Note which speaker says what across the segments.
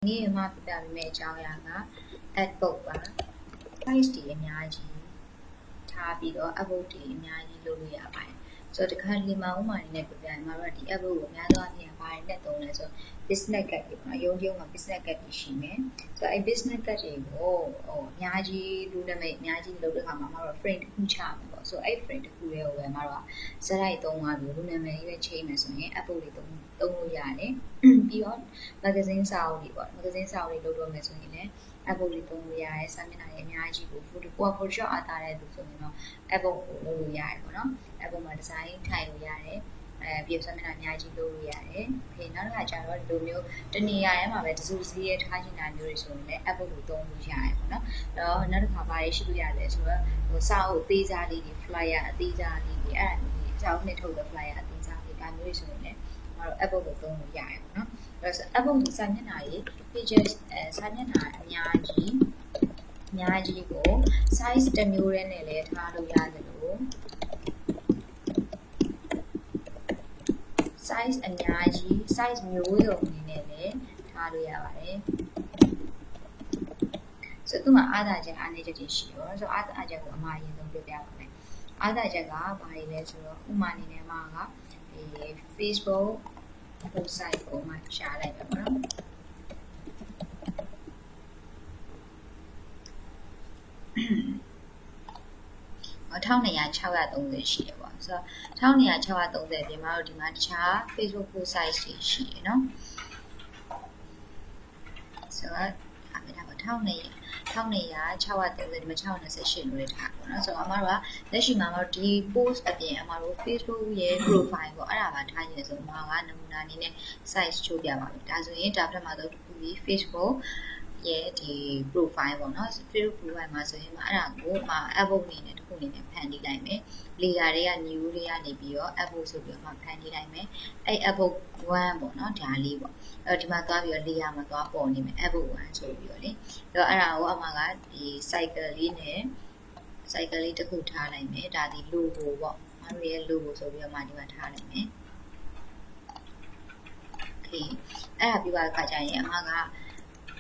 Speaker 1: နေ့မှပြပြပေးမယ့်အကြောင်းအရာက Artboard ပါ size တွေအများကြီးထားပြီးတော့ Artboard တွေအများကြီးလုပ်လို့ရပါတယ်ဆိုတော့ဒီခါလေးမှာဥမာအနေနဲ့ပြပြရင်မတို့ကဒီ Artboard ကိုအများသောအားဖြင့်ဘာတွေနဲ့သုံးလဲဆိုတော့ business card တွေပေါ့နော်ရုံးမှာ business card တွေရှိမယ်ဆိုတော့အဲ business card တွေကိုအများကြီးလူနာမည်အများကြီးလုပ်တဲ့အခါမှာမတို့ frame တစ်ခုချမှာပေါ့ဆိုတော့အဲ့ frame တစ်ခုလေးကိုပဲမတို့ကစရိုက်သုံးသွားပြီးလူနာမည်ကြီးပဲချိန်မယ်ဆိုရင် Artboard တွေသုံးလို့ရတယ်ပြီးတော့ magazine စာအုပ်တွေပေါ့ magazine စာအုပ်တွေလုပ်တော့မယ်ဆိုရင်လည်း Artboard တွေသုံးလို့ရတယ်စာမျက်နှာတွေအများကြီးကို Photoshop အားသားတဲ့သူဆိုရင်တော့ Artboard ကိုလုပ်လို့ရတယ်ပေါ့နော် Artboard မှာ design ထိုင်လို့ရတယ်ပြီးတော့စာမျက်နှာအများကြီးလုပ်လို့ရတယ်။ Okay နောက်တစ်ခါကျတော့ဒီလိုမျိုးတနေရာထဲမှာပဲတစုစည်းရဲထားချင်တာမျိုးတွေဆိုရင်လည်း Artboard ကိုသုံးလို့ရတယ်ပေါ့နော်။နောက်တစ်ခါဘာတွေရှိလို့ရလဲဆိုတော့စာအုပ်အသေးစားလေးတွေ flyer အသေးစားလေးတွေအဲ့ဒါမျိုးတွေစာအုပ်နဲ့ထုတ်တဲ့ flyer အသေးစားလေးဒါမျိုးတွေဆိုရင်လည်းမတို့ Artboard ကိုသုံးလို့ရတယ်ပေါ့နော်။အဲ့တော့ Artboard ဒီစာမျက်နှာကြီး pages စာမျက်နှာအများကြီးကို size တစ်မျိုးတည်းနဲ့လည်းထားလို့ရတယ်လို့size အများကြီး size မျိုးစုံအနေနဲ့လည်းထားလို့ရပါတယ်ဆိုတော့သူမှာအားသာချက်အားနည်းချက်တွေရှိရောဆိုတော့အားသာချက်ကိုအမှားအရင်ဆုံးပြောပြပါမယ်အားသာချက်ကဘာတွေလဲဆိုတော့ဥမာအနေနဲ့မှာကဒီ Facebook website ကိုမှရှားလိုက်ပါပေါ့နော်1230ရှိတယ်ပေါ့ဆိုတော့1230ပြင်မှာတော့ဒီမှာတခြား Facebook post size တွေရှိတယ်เนาะဆိုတော့အမေဒါပေါ့1230ဒီမှာ628လို့ထားပေါ့เนาะဆိုတော့အမတို့ကလက်ရှိမှာတော့ဒီ post အပြင်အမတို့ Facebook ရဲ့ profile ပေါ့အဲ့ဒါပါထားနေဆိုတော့အမကနမူနာအနေနဲ့ size ချိုးပြပါမယ်ဒါဆိုရင်ဒါပြတ်မှာတော့ဒီ Facebookရဲ့ဒီ profile ပေါ့နော် Facebook profile မှာဆိုရင်အဲ့ဒါကိုArtboard အနေနဲ့တစ်ခုအနေနဲ့ဖန်တီးလိုက်မယ် layer တွေက new တွေကနေပြီးတော့ Artboard ဆိုပြီးတော့ဖန်တီးလိုက်မယ်အဲ့ Artboard 1ပေါ့နော်ဒါလေးပေါ့အဲ့ဒီမှာသွားပြီးတော့ layer မှာသွားပေါ်နေမယ် Artboard 1ဆိုပြီးတော့လေအဲ့ဒါကိုအမကဒီ cycle လေးနဲ့ cycle လေးတစ်ခုထားလိုက်မယ်ဒါဒီ logo ပေါ့မတို့ရဲ့ logo ဆိုပြီးတော့မှဒီမှာထားလိုက်မယ် okay အဲ့ဒါပြီးသွားတဲ့အခါကျရင်အမက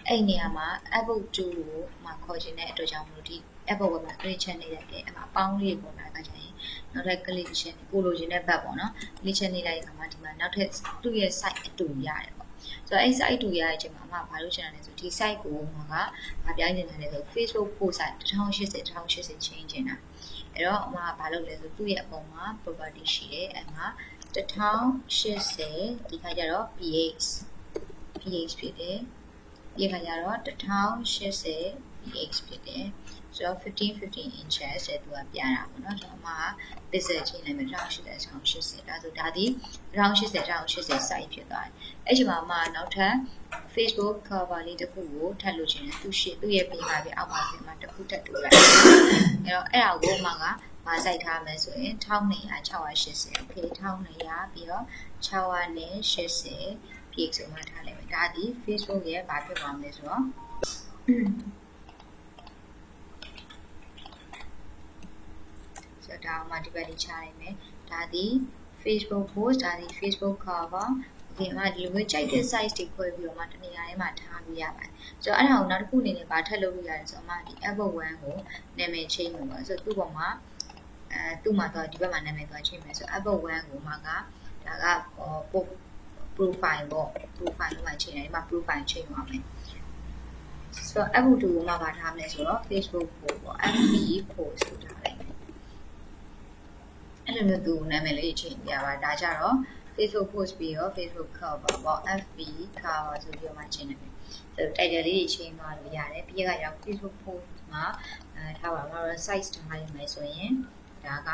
Speaker 1: အဲ့နေရာမှာ Artboard 2ကိုမှခေါ်ခြင်းတဲ့အတွက်ကြောင့်မလို့ဒီ Artboard ဝက်မှာ click ချက်နေလိုက်တယ်အဲ့မှာပေါင်းလေးပေါ်လာတာကျရင်နောက်ထပ် click ချက်ကိုလိုချင်တဲ့ဘက်ပေါ့နော် click ချက်နေလိုက်တဲ့အခါမှာဒီမှာနောက်ထပ်သူ့ရဲ့ site အတူရတယ်ပေါ့ဆိုတော့အဲ့ site အတူရတဲ့အချိန်မှာဘာလို့ချင်တာလဲဆိုဒီ site ကိုကဘာပြောင်းချင်တာလဲဆို Facebook post site 1080 change ချင်တာအဲ့တော့ဘာလုပ်လဲဆိုသူ့ရဲ့အပေါ်မှာ property ရှိတယ်အဲ့မှာ1080ဒီခါကျတော့ ph ဖြစ်တယ်ဒီခါကျတော့1080 ph ဖြစ်တယ်ဆိုတော့15 inches တဲ့သူကပြတာပေါ့နော်ဆိုတော့pixel ချင်းလိုက်မယ်1080 ဒါဆိုဒါဒီ1080 size ဖြစ်သွားတယ်အဲ့ဒီမှာနောက်ထပ် Facebook cover လေးတစ်ခုကိုထပ်လို့ချင်တယ်သူ့ရဲ့ page မှာအောက်မှာပြင်မှာတစ်ခုထပ်တိုးလိုက်အဲ့တော့အဲ့ဒါကိုဘာစိုက်ထားမလဲဆိုရင်1200 680 okay 1200ပြီးတော့680 px ဆိုမှထားလိုက်မယ်ဒါဒီ Facebook ရဲ့ဘာဖြစ်သွားမလဲဆိုတော့ဆိုတော့ဒါမှဒီဘက်လေးချလိုက်မယ်ဒါဒီ Facebook post ဒါဒီ Facebook cover okay ဒီလိုမျိုးကြိုက်တဲ့ size တွေခွဲပြီးတော့တနေရာထဲမှာထားလို့ရပါတယ်ဆိုတော့အဲ့ဒါကိုနောက်တစ်ခုအနေနဲ့ဗာထပ်လုပ်လို့ရတယ်ဆိုတော့ဒီ Artboard 1ကိုနာမည်ချိန်မှာပေါ့ဆိုတော့သူ့ပေါ်မှာသူ့မှာတော့ဒီဘက်မှာနာမည်သွားချိန်မယ်ဆိုတော့ Artboard 1ကိုဒါကprofile ပေါ့ profile မှာချိန်တယ်ဒီမှာ profile ချိန်ပါမယ်ဆိုတော့ Artboard 2ကိုဗာထားမလဲဆိုတော့ Facebook post ပေါ့ FB post ဆိုထားလိုက်မယ်အဲ့လိုမျိုးသူနာမည်လေးချိန်ပြပါဒါကြတော့Facebook post ပြီးတော့ Facebook cover ပေါ့ FB cover ဆိုပြီးတော့မှချိန်နေတယ်ဆိုတော့ title လေးချိန်သွားလို့ရတယ်ပြီးရကရောက် Facebook post မှာထားပါမှာတော့ size ထားရမယ်ဆိုရင်ဒါက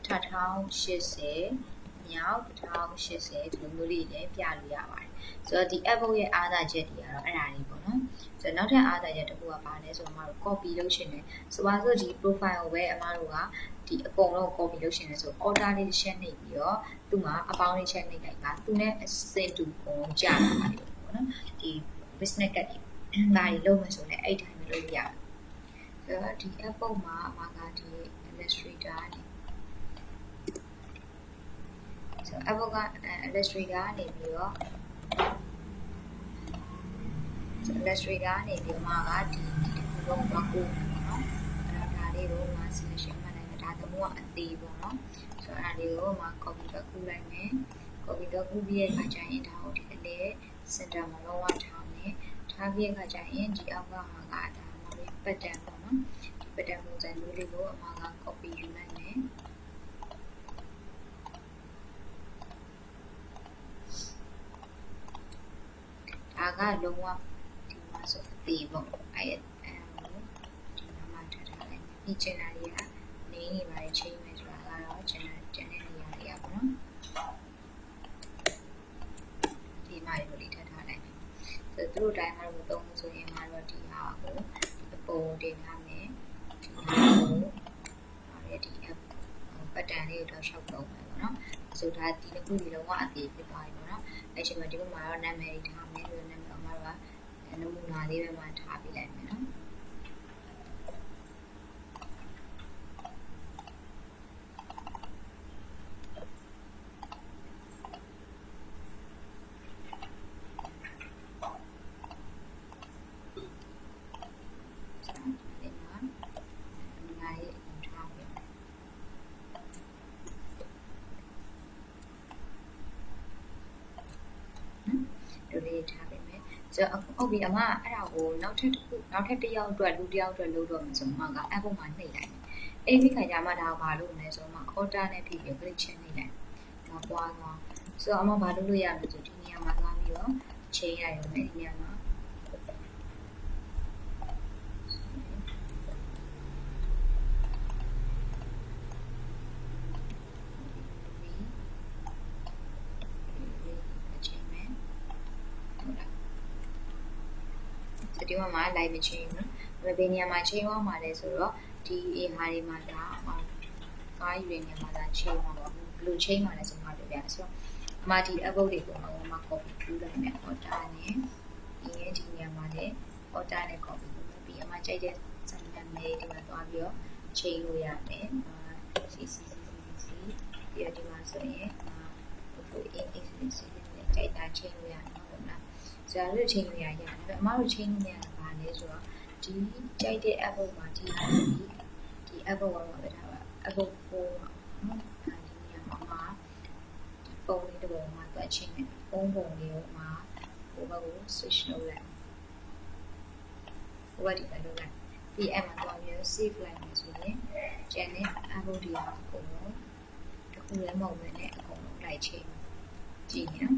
Speaker 1: 1080မြောက်1080ဒီလိုမျိုးလေးလည်းပြလို့ရပါတယ်ဆိုတော့ဒီ Artboard ရဲ့အားသာချက်တွေကတော့အဲ့ဒါလေးပေါ့နော်ဆိုတော့နောက်ထပ်အားသာချက်တစ်ခုကဘာလဲဆိုတော့တို့ copy လုပ်ရှင်တယ်ဆိုပါစို့ဒီ profile ကိုပဲတို့ကဒီအကုန်လုံး copy လုပ်ရှင်တယ်ဆို order လေးတစ်ချက်နှိပ်ပြီးတော့သူ့မှာအပေါင်းလေးချက်နှိပ်လိုက်တာသူနဲ့အစင်တူပုံကြာလာပါတယ်ပေါ့နော်ဒီ business card တွေဘာတွေလုပ်မှဆိုလဲအဲ့တိုင်းမျိုးလုပ်ရတယ်ဆိုတော့ဒီ Artboard မှာဒီ illustrator Artboard က illustrator ကနေပြီးတော့ illustrator ကနေပြီးတော့မှကဒီတစ်ခုလုံးကိုနော်အဲ့တော့ဒါလေးကိုမှ selection မှတ်လိုက်မယ်ဒါတမို့ကအသေးပေါ့နော်ဆိုတော့အဲ့ဒါလေးကိုမှ copy တော့ကူးလိုက်မယ် copy တော့ကူးပြီးရဲ့အခါကျရင်ဒါကိုဒီအလဲ center မှာလုံးဝထားမယ်ထားပြီးရဲ့အခါကျရင်ဒီအောက်ကဟာကဒါမှပဲ pattern ပေါ့နော်ဒီ pattern ပုံစံမျိုးလေးကိုအမှားက copy ယူလိုက်မယ်ဒါကလုံးဝဒီမှာဆိုအသေးပေါ့အဲ့ဒီမှာထားထားလိုက်ဒီ channel လေးကနေနေပါရဲ့ချိန်မယ်ဆိုတာကတော့ channel နေရာလေးပေါ့နော်ဒီမှာဒီလိုလေးထားထားလိုက်မယ်ဆိုတော့သူတို့တိုင်းမှာမသုံးဆိုရင်ကတော့ဒီဟာကိုအပေါ်တင်ထားမယ်ဒီဟာကိုဒီ app ပတ်တန်လေးကိုတော့ရှောက်တော့မယ်ပေါ့နော်ဆိုတော့ဒီတစ်ခုဒီလုံးဝအသေးဖြစ်သွားပြီပေါ့နော်အဲ့ချိန်မှာဒီဘက်မှာတော့နာမည်ထားမယ်ဆိုတော့နာမည်အမတို့ကနမူနာလေးပဲမှာထားပေးလိုက်မယ်နော်ထားပေးမယ်ဆိုတော့ဟုတ်ပြီအမအဲ့ဒါကိုနောက်ထပ်တစ်ယောက်အတွက်လူတစ်ယောက်အတွက်လုပ်တော့မယ်ဆိုမှကအပေါ်မှာနှိပ်လိုက်မယ်အဲ့ဒီခါကျမှဒါဘာလုပ်မလဲဆိုမှ order နဲ့ဖြစ်ပြီး click ချင်းနှိပ်လိုက်ဒါပွားသွားဆိုတော့အမဘာလုပ်လို့ရမလဲဆိုဒီနေရာမှာသွားပြီးတော့ချိန်ရရုံနဲ့ဒီနေရာမှာဒီမှာမှလိုက်မချင်းဘူးဘယ်နေရာမှာချိန်သွားမှာလဲဆိုတော့ဒီဟာတွေမှာဒါကားယူတဲ့နေရာမှာဒါချိန်မှာပါဘူးဘယ်လိုချိန်မှာလဲဆိုမှပြောပြဆိုတော့အမဒီ upload တွေကိုမှ copy ထူလိုက်မယ် order နဲ့ဒီနေရာမှာလည်း order နဲ့ copy လုပ်ပြီးအမကြိုက်တဲ့စာမျက်နှာလေးဒီမှာသွားပြီးတော့ချိန်လို့ရမယ် CC ပြီးတော့ဒီမှာဆိုရင်ဟို index နဲ့ကြိုက်တာချိန်လို့ရတယ်ဟုတ်လားဆိုတော့လို့ချိန်လို့ရတယ်အမတို့ချိန်လို့ရတာပါလဲဆိုတော့ဒီကြိုက်တဲ့ app မှာဒီဟာဒီ app မှာပဲထားပါ app 4နော်ဒီနေရာမှာဒီပုံလေးတစ်ပုံမှာတွက်ချိန်နဲ့ဖုန်းပုံလေးကိုမှာဟိုဘက်ကို switch လုပ်လိုက်ဟိုဘက်ဒီဘက်လုပ်လိုက်ဒီ app မှာတော့မျိုး save လိုက်မယ်ဆိုရင်ကျန်တဲ့ app တွေအကုန်လုံးတစ်ခုလည်းမဟုတ်ဘဲနဲ့အကုန်လုံးလိုက်ချိန်ကြည့်နော်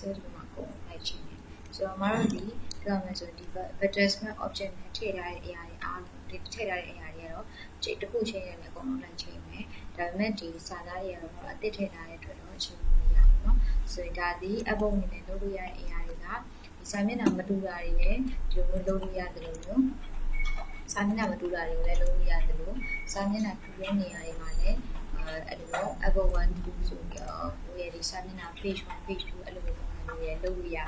Speaker 1: ဆိုတော့မှာကိုလိုက်ချင်းနေဆိုတော့မတို့ဒီပြောမယ်ဆိုဒီ adjustment option နဲ့ထည့်ထားတဲ့အရာတွေအားလုံးဒီထည့်ထားတဲ့အရာတွေကတော့ချိန်တစ်ခုချင်းရတယ်အကုန်လုံးလိုက်ချင်းမယ်ဒါပေမဲ့ဒီစာသားတွေကတော့အသစ်ထည့်ထားတဲ့အတွက်တော့ချိန်မရဘူးเนาะဆိုရင်ဒါဒီ app ပုံနေနဲ့လုပ်လို့ရတဲ့အရာတွေကဒီစာမျက်နှာမတူတာတွေလည်းဒီလိုလုပ်လို့ရတယ်လို့စာမျက်နှာမတူတာတွေကိုလည်းလုပ်လို့ရတယ်လို့စာမျက်နှာတူတဲ့နေရာတွေမှာလည်းအဲ့လို app 1 2ဆိုပြီးတော့ဟိုရဒီစာမျက်နှာ page 1 page 2အဲ့လိုလုပ်လို့ရ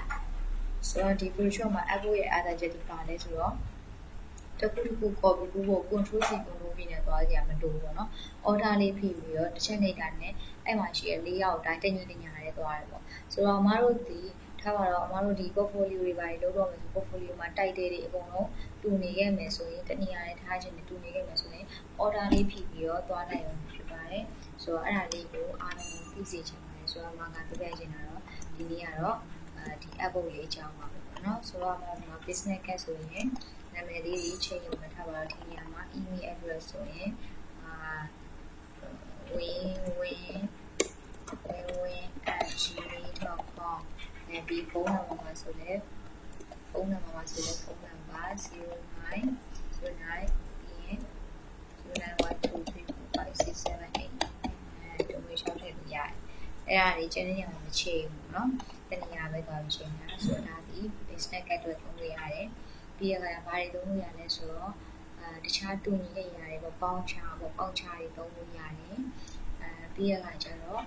Speaker 1: ဆိုတော့ဒီ Photoshop မှာ app ရဲ့အားသာချက်ဒီပါလဲဆိုတော့တစ်ခုတစ်ခု copy ဖို့ control C control V နဲ့သွားကြရမလို့ပေါ့နော် order လေးဖိပြီးတော့တစ်ချက်နေတာနဲ့အဲ့မှာရှိတဲ့၄ရောက်တိုင်းတညီတညာလေးသွားတယ်ပေါ့ဆိုတော့အမတို့ဒီထားပါတော့အမတို့ဒီ portfolio တွေပါလို့တော့မယ်ဆို portfolio မှာတိုက်တဲ့တွေအကုန်လုံးတူနေခဲ့မယ်ဆိုရင်တနည်းအားဖြင့်ထားခြင်းနဲ့တူနေခဲ့မယ်ဆိုရင် order လေးဖိပြီးတော့သွားနိုင်အောင်ဖြစ်ပါတယ်ဆိုတော့အဲ့ဒါလေးကိုအားလုံးသိစေချင်ပါတယ်ဆိုတော့မကပြပြချင်တာတော့ဒီနေ့ကတော့ဒီ app ရဲ့အကြောင်းပါပဲပေါ့နော်ဆိုတော့ဒီမှာ business card ဆိုရင်နာမည်လေးကြီးချိန်ရုံနဲ့ထားပါတော့ဒီနေရာမှာ email address ဆိုရင်win@gmail.com နဲ့ဒီဖုန်းနံပါတ်မှာဆိုလဲဖုန်းနံပါတ်0909ပြီးရင်0912345678တို့ဝေရှောက်ထည့်လို့ရတယ်အဲ့ဒါလေးကျန်တဲ့နေရာမှာမချိန်ဘူးเนาะတနေရာပဲသွားချိန်တာဆိုတော့ဒါဒီ business card တွေသုံးလို့ရတယ်ပြီးရကဘာတွေသုံးလို့ရလဲဆိုတော့တခြားတူညီတဲ့နေရာတွေပေါ့ပေါင်းချပေါ့ပေါင်းချတွေသုံးလို့ရတယ်ပြီးရကကျတော့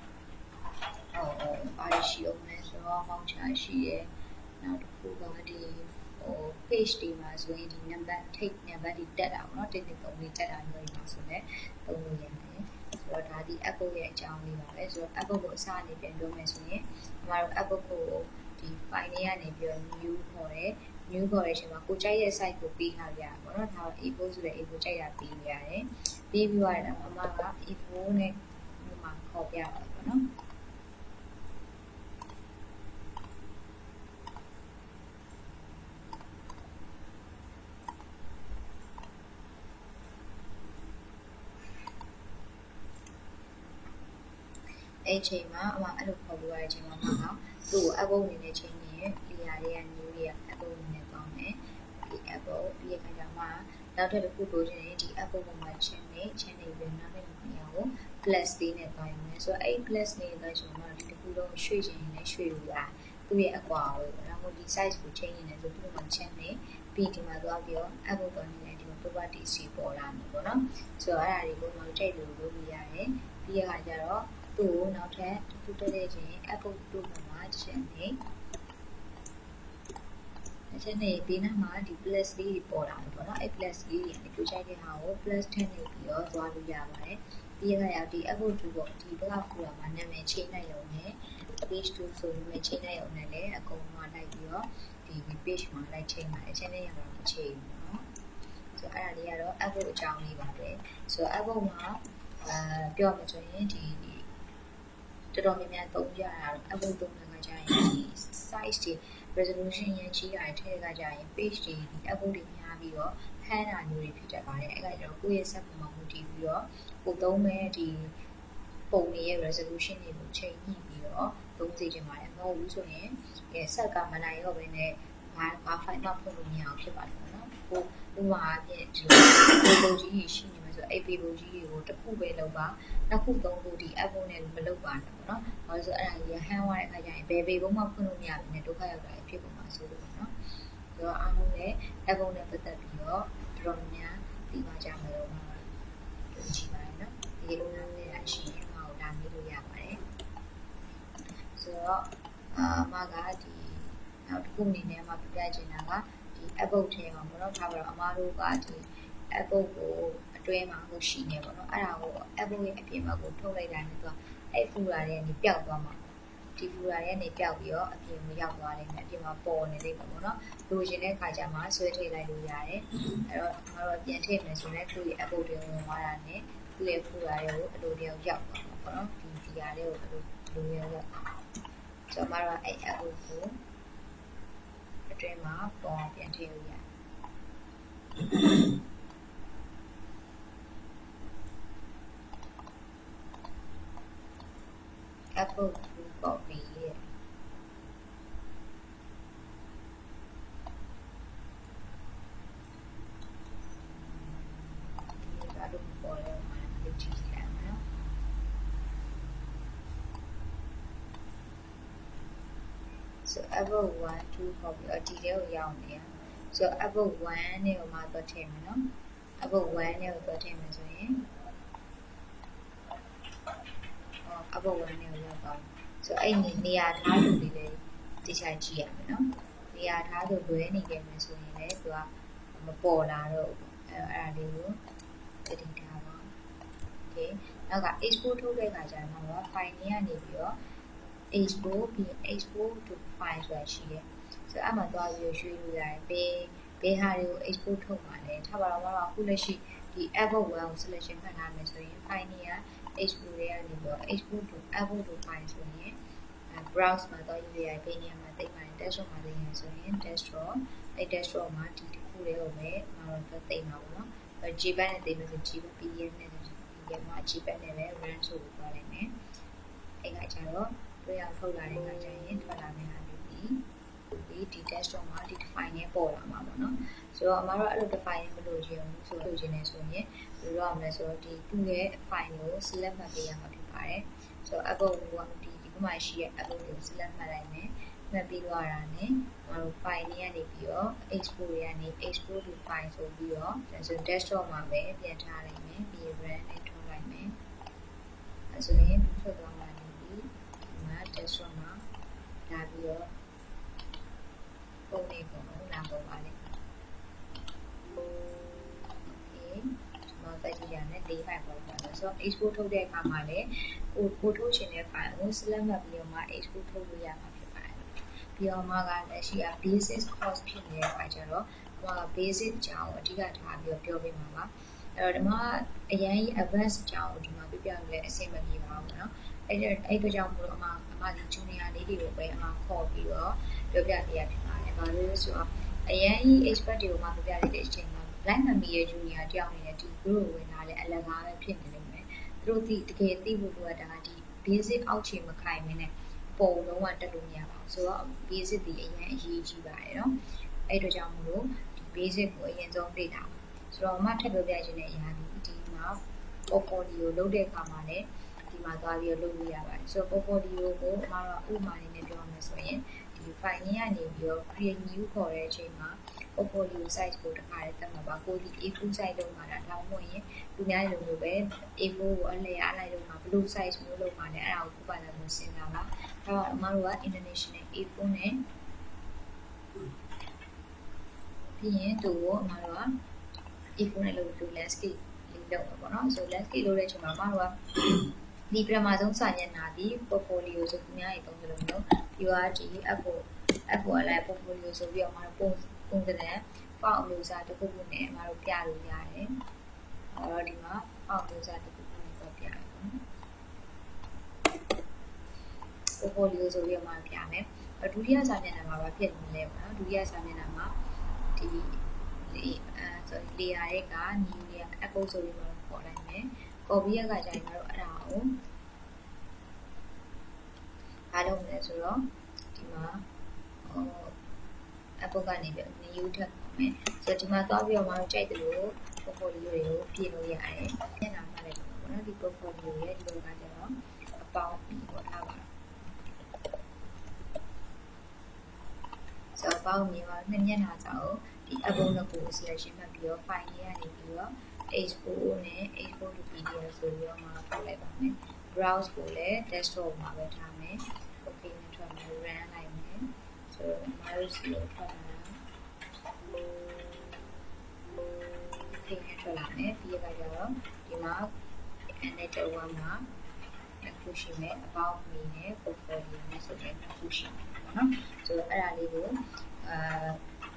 Speaker 1: ဘာရှိအောင်လဲဆိုတော့ပေါင်းချရှိရဲနောက်တစ်ခုကဒီpage တွေမှာဆိုရင်ဒီ number ထိပ် number တွေတက်တာပေါ့နော်တစ်နှစ်သုံးလေးတက်တာမျိုးတွေမှာဆိုလည်းသုံးလို့ရတယ်ဆိုတော့ဒါဒီ app ရဲ့အကြောင်းလေးပါပဲဆိုတော့ app ကိုအစအနေပြန်ပြောမယ်ဆိုရင်အမ မှာတော့ upload ကိုဒီ file လေးကနေပြီးတော့ new ခေါ်တယ် new ခေါ်တဲ့အချိန်မှာကိုကြိုက်တဲ့ site ကိုပေးထားပြရပါတော့ဒါတော့ A4 ဆိုတဲ့ A4 ကြိုက်တာပေးပြရတယ်ပေးပြီးသွားတယ်အမက A4 နဲ့ဒီမှာခေါ်ပြပါပေါ့နော်အဲ့ချိန်မှာအမအဲ့လိုခေါ်ပြရတဲ့အချိန်မှာသူ့ကို upload အနေနဲ့ချိန်နေlayer တွေက new တွေက upload အနေနဲ့ပေါင်းမယ်ဒီ upload ပြီးရခါကျမှနောက်ထပ်တစ်ခုလိုချင်ရင်ဒီ upload ပေါ်မှာchainနေပြီးနောက်တစ်ခုနေရာကို plus လေးနဲ့တွားရမယ်ဆိုတော့အဲ့ plus နဲ့တွားချင်တော့ဒီတစ်ခုလုံးရွှေ့ချင်ရင်လည်းရွှေ့လို့ရတယ်သူ့ရဲ့အကွာကိုပေါ့နော်ဒီ size ကိုချိန်နေတယ်ဆိုသူ့မှာ chain နေပြီးဒီမှာသွားပြီးတော့ upload ပေါ်နေတယ်ဒီမှာ properties တွေပေါ်လာမယ်ပေါ့နော်ဆိုတော့အဲ့ဒါတွေကိုမှကြိုက်လို့လုပ်လို့ရတယ်ပြီးရခါကျတော့သူ့ကိုနောက်ထပ်တစ်ခုတက်တဲ့ချင်း upload တို့မှာ chain နေချက်နေပြီးနောက်မှာဒီ plus လေးပေါ်လာတယ်ပေါ့နော်အဲ့ plus လေးတွေကနေကြိုးချိုက်တဲ့ဟာကို plus 10နေပြီးတော့သွားလို့ရပါတယ်ပြီးရတဲ့ဒီ upload 2ပေါ့ဒီဘက်ကဖိုလာမှာနာမည်ချိန်လိုက်ရုံနဲ့ page 2ဆိုပြီးချိန်လိုက်ရုံနဲ့လည်းအကုန်လုံးလိုက်ပြီးတော့ဒီ page မှာလိုက်ချိန်ပါတယ်ချိန်တဲ့ရမှာချိန်ပေါ့နော်ဆိုတော့အဲ့ဒါလေးကတော့ upload အကြောင်းလေးပါတယ်ဆိုတော့ upload မှာပြောမှဆိုရင်ဒီတော်တော်များများသုံးကြတာတော့ upload သုံးတဲ့အခါကျရင်ဒီ size တွေ resolution ရကြီးတာထည့်တဲ့အခါကျရင် page တွေဒီ upload တွေများပြီးတော့ဟန်းတာမျိုးတွေဖြစ်တတ်ပါတယ်အဲ့ဒါကြောင့်ကိုယ့်ရဲ့ set ပုံမှာမူတည်ပြီးတော့ကိုသုံးမဲ့ဒီပုံတွေရဲ့ resolution တွေကိုချိန်ညှိပြီးတော့သုံးစေချင်ပါတယ်မဟုတ်ဘူးဆိုရင်ဆက်ကမနိုင်တော့ဘဲနဲ့ဘာ file မှဖွင့်လို့မရအောင်ဖြစ်ပါတယ်နော်ကိုဥပမာအပြင်ဒီလိုပုံကြီးရှိနေမှာဆိုအဲ့ ပုံကြီးတွေကိုတစ်ခုပဲလုပ်ပါနှစ်ခုသုံးခုဒီ upload နဲ့မလုပ်ပါနဲ့ပေါ့နော်ဘာလို့ဆိုအဲ့ဒါကြီးဟန်းသွားတဲ့အခါကျရင်ဘယ်ပေပုံမှဖွင့်လို့မရဘူးနဲ့ဒုက္ခရောက်တာဖြစ်ပုံမှာဆိုလို့ပေါ့နော်ဆိုတော့အားလုံးလည်း upload နဲ့ပတ်သက်ပြီးတော့တော်တော်များဒီမှာကြမယ်လို့မှာကြည့်ပါရနော်ဒီလိုမျိုးနဲ့အရှိရင်မှာလာမေးလို့ရပါတယ်ဆိုတော့အမကဒီနောက်တစ်ခုအနေနဲ့မှာပြပြချင်တာကဒီ upload ထဲမှာပေါ့နော်ထားပါတော့အမတို့ကဒီ upload ကိုအတွင်းမှာကိုရှိနေပေါ့နော်အဲ့ဒါကို upload ရဲ့အပြင်မှာကိုထုတ်လိုက်တာနဲ့သူကအဲ့ folder တွေကနေပျောက်သွားမှာဒီ folder တွေကနေပျောက်ပြီးတော့အပြင်ကိုရောက်သွားတယ်အပြင်မှာပေါ်နေလိမ့်မယ်ပေါ့နော်လိုချင်တဲ့ခါကျမှဆွဲထည့်လိုက်လို့ရတယ်အဲ့တော့ကျွန်တော်တို့ပြန်ထည့်မယ်ဆိုရင်သူ့ရဲ့ upload တွေဝင်သွားတာနဲ့သူ့ရဲ့ folder တွေကိုအလိုတယောက်ရောက်သွားမှာပေါ့နော်ဒီ folder တွေကိုလိုရောက်ဆိုတော့ကျွန်တော်တို့အဲ့ upload ကိုအတွင်းမှာပေါ်ပြန်ထည့်လို့ရတယ်upload to copy ဒါတို့ပေါ်လာမှာဒီကြည့်လိုက်မယ်နော်ဆို upload 1 2 copy ဒီထဲကိုရောက်နေရဆို upload 1နဲ့ဟိုမှာတော့ထည့်မယ်နော် upload 1နဲ့ကိုတော့ထည့်မယ်ဆိုရင်upload 1နဲ့ကိုရောက်သွားပြီဆိုအဲ့နေရာထားသူတွေလည်းတိကျကြည့်ရမယ်နော်နေရာထားသူလွဲနေခဲ့မယ်ဆိုရင်လည်းသူကမပေါ်လာတော့အဲ့ဒါလေးကိုတတိထားပါ okay နောက်က export ထုတ်တဲ့အခါကျတော့ file တွေကနေပြီးတော့ export ပြီး export to file ဆိုတာရှိတယ်ဆိုတော့အမှသွားပြီးရွှေ့လို့ရတယ်ဘယ်ဟာတွေကို export ထုတ်မှာလဲထားပါတော့အခုလက်ရှိဒီ upload 1ကို selection ဖတ်ထားမယ်ဆိုရင် file တွေက export တွေကနေပြီးတော့ export to upload to file ဆိုရင်browse မှာတော့ယူရပေးနေမှာတိတ်ပါတယ် desktop မှာသိနေဆိုရင် desktop အဲ့ desktop မှာဒီတစ်ခုလေးကိုပဲတော့သိမှာပေါ့နော် Gpad နဲ့သိမယ်ဆို Gpad PDF နဲ့PDF မှာ Gpad နဲ့ပဲ run ဆိုပြီးပြောလိုက်မယ်အဲ့ကကြတော့တွေ့အောင်ထုတ်လာတဲ့အခါကျရင်ထွက်လာမယ့်ဟာလေးဒီ desktop မှာဒီ file နဲ့ပေါ်လာမှာပေါ့နော်ဆိုတော့အမတို့အဲ့လို file နဲ့မလို့ချင်ဘူးဆိုလို့ချင်နေဆိုရင်ဘယ်လိုရမလဲဆိုတော့ဒီသူ့ရဲ့ file ကို select မှတ်ပေးရမှာဖြစ်ပါတယ်ဆိုတော့ upload ကိုဒီမှာရှိရဲ့ upload ကို select မှတ်လိုက်မယ်မှတ်ပြီးတော့ရတာနဲ့ file တွေကနေပြီးတော့ export တွေကနေ export to file ဆိုပြီးတော့ဆို desktop မှာပဲပြန်ထားလိုက်မယ်ပြီး run နဲ့ထုတ်လိုက်မယ်အဲဆိုရင်ထွက်သွားမှာဒီမှာ desktop မှာလာပြီးတော့ပုံလေးပုံလာပေါ်ပါလိမ့်မယ် okay ဒီမှာ စိုက်ကြည့်ရတယ်4 file ပေါ်မှာဆိုတော့ export ထုတ်တဲ့အခါမှာလည်းကိုထုတ်ချင်တဲ့ file ကို select မှတ်ပြီးတော့မှ export ထုတ်လို့ရမှာဖြစ်ပါတယ်ပြီးတော့မှကလက်ရှိက basic course ဖြစ်နေတဲ့အခါကျတော့basic အကြောင်းကိုအဓိကထားပြီးတော့ပြောပြမှာပါအဲ့တော့ဒီမှာအရင် advanced အကြောင်းကိုဒီမှာပြပြလို့အဆင်မပြေပါဘူးเนาะအဲ့အတွက်ကြောင့်မို့လို့အမဒီ junior လေးတွေကိုပဲအမခေါ်ပြီးတော့ပြောပြပေးရဖြစ်ပါတယ်ဘာလို့လဲဆိုတော့အရင် expert တွေကိုမှပြပြလိုက်တဲ့အချိန်မှာ blind မမီရဲ့ junior တယောက်အနေနဲ့ဒီ group ကိုဝင်လာတဲ့အလကားပဲဖြစ်နေလိမ့်မယ်သူတို့တကယ်သိဖို့လိုတာဒီ basic အောက်ခြေမခိုင်မနဲ့ပုံလုံးဝတက်လို့မရပါဘူးဆိုတော့ basic ဒီအရင်အရေးကြီးပါတယ်เนาะအဲ့အတွက်ကြောင့်မို့လို့ဒီ basic ကိုအရင်ဆုံးသိတာဆိုတော့အမထပ်ပြောပြချင်တဲ့အရာဒီမှာ portfolio လုပ်တဲ့အခါမှာလည်းဒီမှာသွားပြီးလုပ်လို့ရပါတယ်ဆိုတော့ portfolio ကိုအမတို့ဥပမာလေးနဲ့ပြောမယ်ဆိုရင်ဒီ file ကြီးကနေပြီးတော့ create new ခေါ်တဲ့အချိန်မှာ portfolio size ကိုတစ်ခါလေးတက်မှာပါကိုဒီ A4 size လုပ်မှာဒါမှမဟုတ်ရင်သူများလိုမျိုးပဲ A4 ကိုအလဲအားလိုက်လုပ်မှာဘယ်လို size မျိုးလုပ်မှာလဲအဲ့ဒါကိုခုပါလာလို့စဉ်းစားပါဒါတော့အမတို့က international A4 နဲ့ပြီးရင်သူ့ကိုအမတို့က A4 နဲ့လုပ်ပြီး landscape လေးလုပ်မှာပေါ့နော်ဆို landscape လုပ်တဲ့အချိန်မှာအမတို့ကဒီပထမဆုံးစာမျက်နှာဒီ portfolio ဆိုသူများရေသုံးတယ်လို့မျိုး URD app ကိုလည်း portfolio ဆိုပြီးတော့အမတို့ပုံစံပေါက်မျိုးစားတစ်ခုခုနဲ့အမတို့ပြလို့ရတယ်အဲ့တော့ဒီမှာပေါက်မျိုးစားတစ်ခုခုနဲ့ပြရတယ်ပေါ့နော် portfolio ဆိုပြီးတော့အမပြမယ်ဒုတိယစာမျက်နှာမှာဘာဖြစ်နေလဲပေါ့နော်ဒုတိယစာမျက်နှာမှာဒီlayer ရဲ့က new layer app ဆိုပြီးတော့ပေါ်လိုက်မယ် copy ရကကြရင်တော့အဲ့ဒါကိုအားလုံးလဲဆိုတော့ဒီမှာapp ကနေပြီး new ထပ်ပါမယ်ဆိုတော့ဒီမှာသွားပြီးတော့မတို့ကြိုက်တယ်လို့ portfolio တွေကိုပြင်လို့ရတယ်မျက်နှာမှတ်လိုက်တော့ပေါ့နော်ဒီ portfolio ရဲ့ဒီလိုကကြတော့အပေါင်းပြီးပေါ်ထားပါဆိုတော့ပေါင်းမြင်ပါနှစ်မျက်နှာစာကိုဒီ app နှစ်ခုကို selection မှတ်ပြီးတော့ file လေးကနေပြီးတော့ export နဲ့ export to PDF ဆိုပြီးတော့မှပို့လိုက်ပါမယ် browse ကိုလည်း desktop မှာပဲထားမယ် okay နဲ့ထွက်မယ် run လိုက်မယ်ဆိုတော့ mouse ကိုထွက်လာokay နဲ့ထွက်လာမယ်ပြီးရကြတော့ဒီမှာ editor 1မှာအခုရှိမယ် about me နဲ့ portfolio နဲ့ဆိုတဲ့အခုရှိမယ်ပေါ့နော်ဆိုတော့အဲ့ဒါလေးကို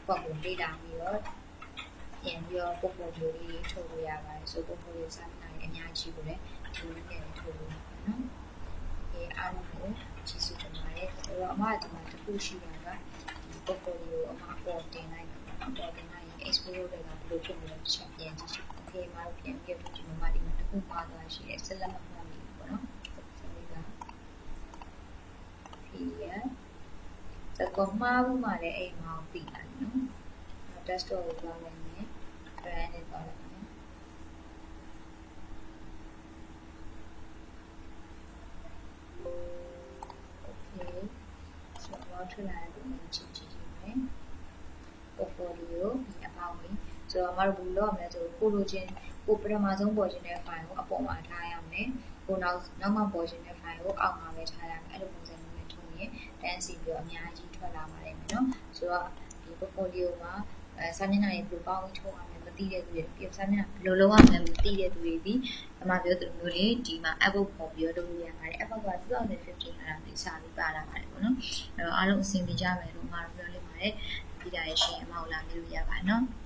Speaker 1: ပုံကိုလေ့လာပြီးတော့ပြန်ပြီးတော့ portfolio လေးထုတ်လို့ရပါတယ်ဆို portfolio စာမျက်နှာတွေအများကြီးကိုလည်းဒီလိုနဲ့ထုတ်လို့ရပါတယ်နော်အားလုံးကိုကြည့်စုတင်ပါတယ်ဆိုတော့အမဒီမှာတစ်ခုရှိတာကဒီ portfolio အမပေါ်တင်လိုက်တာပေါ့နော်ပေါ်တင်လိုက်ရင် export လုပ်တဲ့ကဘယ်လိုဖြစ်မလဲချက်ပြန်ကြည့် okay အမတို့ပြန်ပြီးတော့ဒီမှာဒီမှာတစ်ခုပါသွားရှိတယ် select မှတ်ပြီးပေါ့နော်ဆိုတော့PDF စကောမှားဘူးမှလည်းအိမ်မှာပြီးလာနော် desktop ကိုပြောင်းလိုက်မယ် brand နဲ့ပြောင်းလိုက်မယ် okay ဆိုတော့ထွက်လာတဲ့ပုံချင်းကြည့်မယ် portfolio ဒီအပေါင်းကြီးဆိုတော့အမတို့ဘယ်လိုလုပ်ရမလဲဆိုကိုလိုချင်းကိုပထမဆုံးပေါ်ခြင်းတဲ့ file ကိုအပေါ်မှာထားရမယ်ကိုနောက်မှပေါ်ခြင်းတဲ့ file ကိုအောက်မှာပဲထားရမယ်အဲ့လိုပုံစံမျိုးနဲ့ထုံးရင်တန်းစီပြီးအများကြီးထွက်လာပါတယ်မယ်နော်ဆိုတော့ဒီ portfolio မှာစာမျက်နှာတွေဘယ်လိုပေါင်းပြီးထုံးရမလဲမသိတဲ့သူတွေပြီးစာမျက်နှာဘယ်လိုလုပ်ရမလဲမသိတဲ့သူတွေဒီအမပြောသလိုမျိုးလေးဒီမှာ app ပေါ်ပြီးတော့လုပ်လို့ရပါတယ် app က2015အဲ့ဒါလေးစာပြီးပါလာပါတယ်ပေါ့နော်အဲ့တော့အားလုံးအဆင်ပြေကြမယ်လို့အမတို့ပြောလိမ့်ပါတယ်ပြီးတာရရှင်အမကိုလာလို့ရပါတယ်နော်